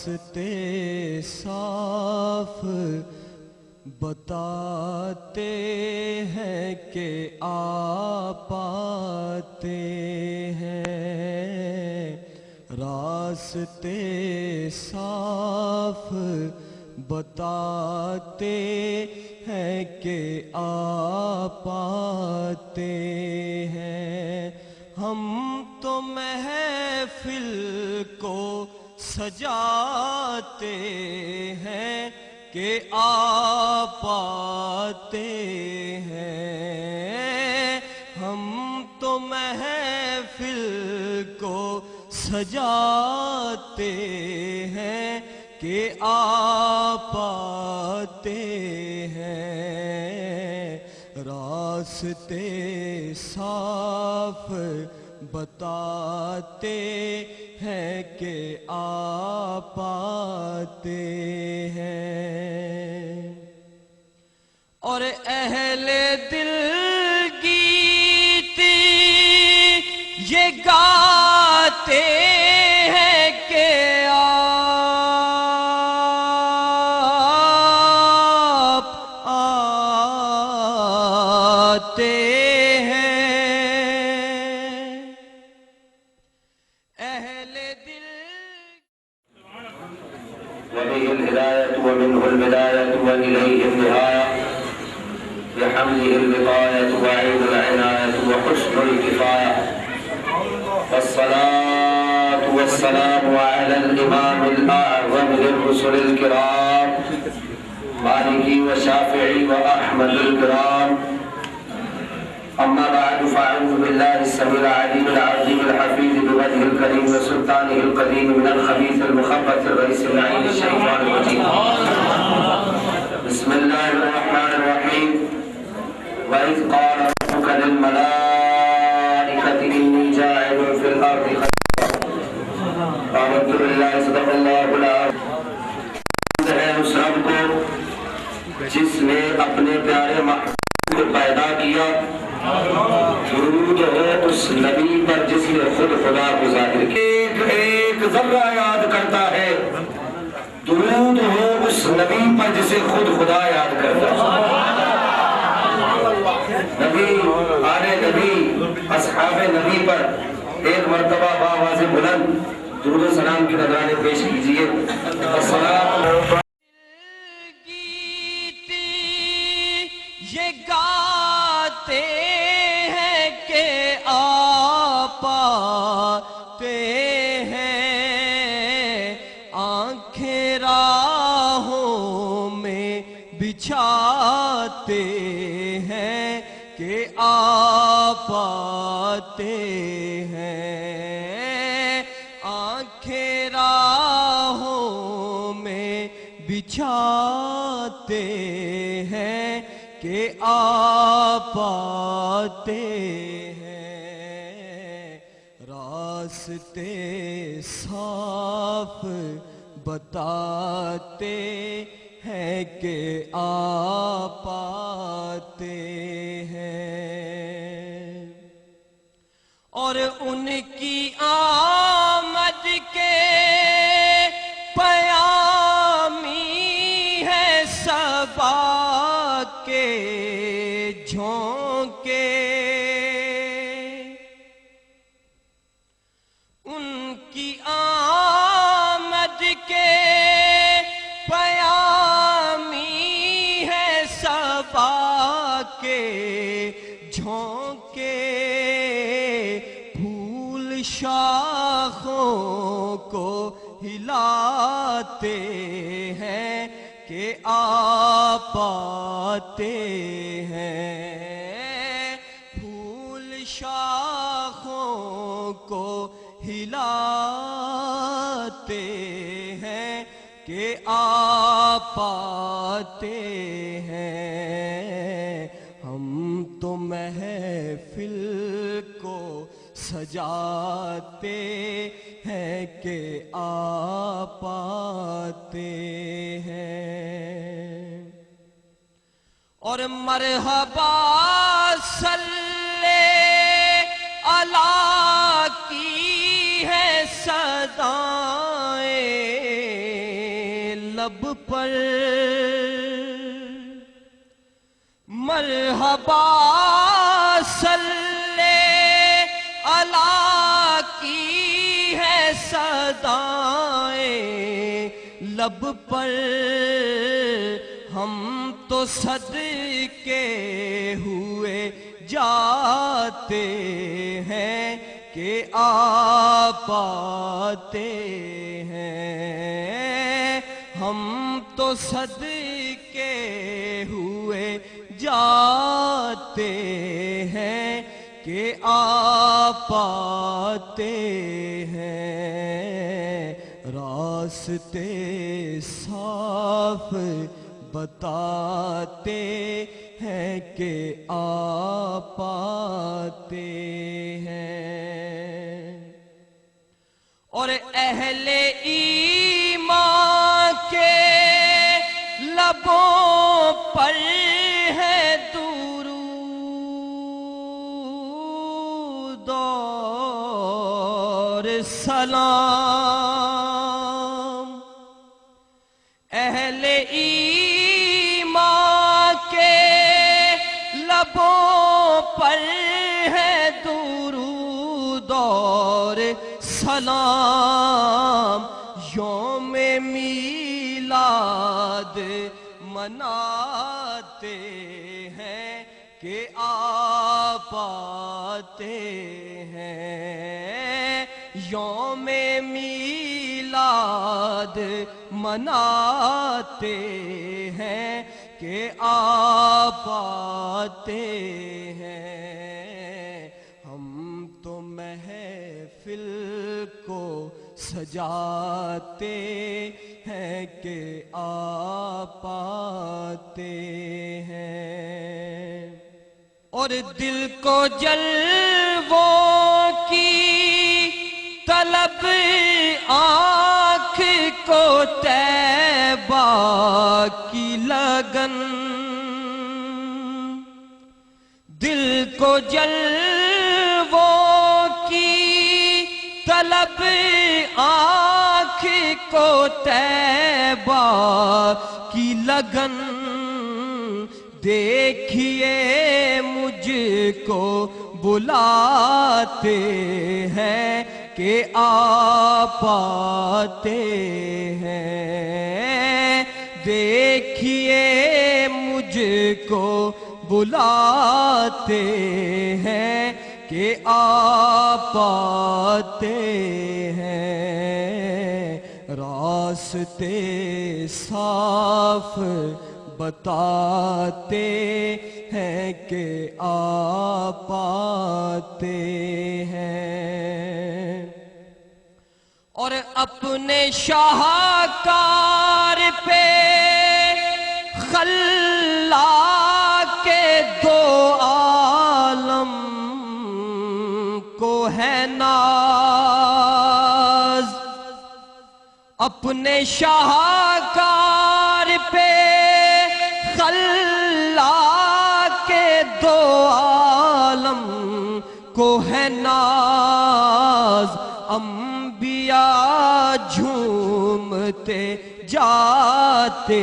راستے صاف بتاتے ہیں کہ آپ آتے ہیں، راستے صاف بتاتے ہیں کہ آپ آتے ہیں۔ ہم تو محفل کو سجاتے ہیں کہ آپ آتے ہیں، ہم تو محفل کو سجاتے ہیں کہ آپ آتے ہیں، راستے صاف بتاتے ہیں کہ آپ آتے ہیں۔ اور اہل دل گیت یہ گاتے ہیں کہ آپ آتے وبه الهداية ومنه البداية وإليه النهاية، بحمده البقاية وعيد العناية وحسن الكفاية، والصلاة والسلام على الإمام الأعظم للرسل الكرام مالكي وشافعي وأحمد الكرام. أما بعد فأعوذ بالله السميع العليم العظيم الحفيظ بوجهه الكريم وسلطانه القديم من الخبيث المخبث الرئيس اللعين الشيطان الرجيم. بسم الله الرحمن الرحيم. وإذ قال ربك للملائكة إني جاعل في الأرض خليفة. آمنت بالله صدق الله العظيم. اس رب کو جس نے اپنے پیارے محبوب کو پیدا کیا، درود ہو اس نبی پر جس نے خود خدا کو ظاہر کیا۔ ایک ایک ذرہ یاد کرتا ہے، درود ہو اس نبی پر جسے خود خدا یاد کرتا ہے۔ نبی، آل نبی، اصحاب نبی پر ایک مرتبہ بآواز بلند درود و سلام کی نذرانے پیش کیجئے۔ السلام یہ گاتے ہیں کہ آپ آتے ہیں، آنکھیں راہوں میں بچھاتے ہیں کہ آپ آتے ہیں، آنکھیں راہوں میں بچھاتے ہیں کہ آپ آتے ہیں، راستے صاف بتاتے ہیں کہ آپ آتے ہیں، اور ان کی آمد کے پیامی ہے صبا کے جھونکے، ان کی آمد کے پیامی ہے صبا کے جھونکے، پھول شاخوں کو ہلاتے ہیں کہ آپ آتے ہیں، پھول شاخوں کو ہلاتے ہیں کہ آپ آتے ہیں، ہم تو محفل کو سجاتے ہیں کہ آپ آتے ہیں، اور مرحبا صلی اللہ کی ہے صدائیں لب پر مرحبا صلی اللہ کی ہے صدائیں لب پر ہم تو صدقے ہوئے جاتے ہیں کہ آپ آتے ہیں ہم تو صدقے ہوئے جاتے ہیں کہ آپ آتے ہیں راستے صاف بتاتے ہیں کہ آپ آتے ہیں اور اہل ایمان کے لبوں پر ہے درود اور سلام اہل ایمان کے لبوں پر ہے درود اور سلام یوم میلاد مناتے ہیں کہ آپ آتے ہیں یوم میلاد مناتے ہیں کہ آپ آتے ہیں ہم تو محفل کو سجاتے ہیں کہ آپ آتے ہیں اور دل کو جلووں کی طلب آنکھ کو طیبہ کی لگن دل کو جلووں کی طلب آنکھ کو طیبہ کی لگن دیکھیے مجھ کو بلاتے ہیں کہ آپ آتے ہیں دیکھیے مجھ کو بلاتے ہیں کہ آپ آتے ہیں راستے صاف بتاتے ہیں کہ آپ آتے ہیں اور اپنے شاہکار پہ خلاق کے دو عالم کو ہے ناز اپنے شاہکار پہ خلاق کے دو عالم کو ہے ناز انبیاء جھومتے جاتے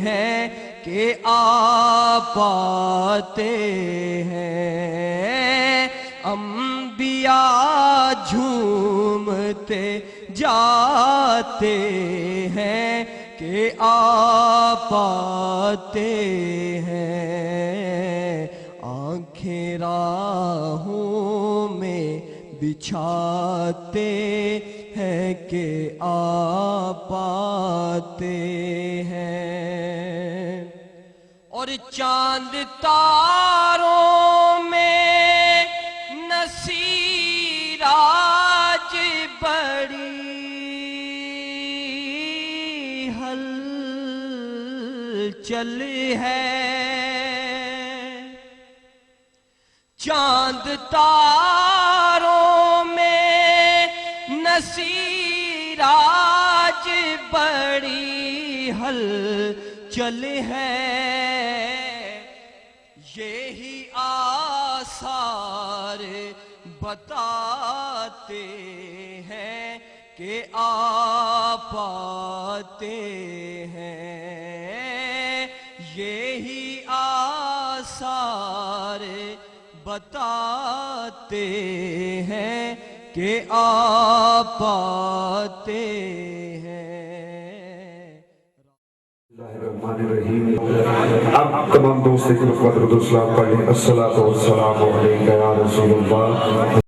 ہیں کہ آپ آتے ہیں انبیاء جھومتے جاتے ہیں کہ آپ آتے ہیں آنکھیں راہوں میں بچھاتے ہیں کہ آپ آتے ہیں اور چاند تاروں میں نصیراج بڑی ہلچل ہے چاند تاروں میں نصیراج بڑی ہلچل ہے یہی آثار بتاتے ہیں کہ آپ آتے ہیں، یہی آثار بتاتے ہیں کہ آپ آتے ہیں۔ الرحمن الرحیم۔ اب تمام دوست کی رحمت و اسلام پڑھیں۔ الصلاۃ والسلام علیک یا رسول اللہ۔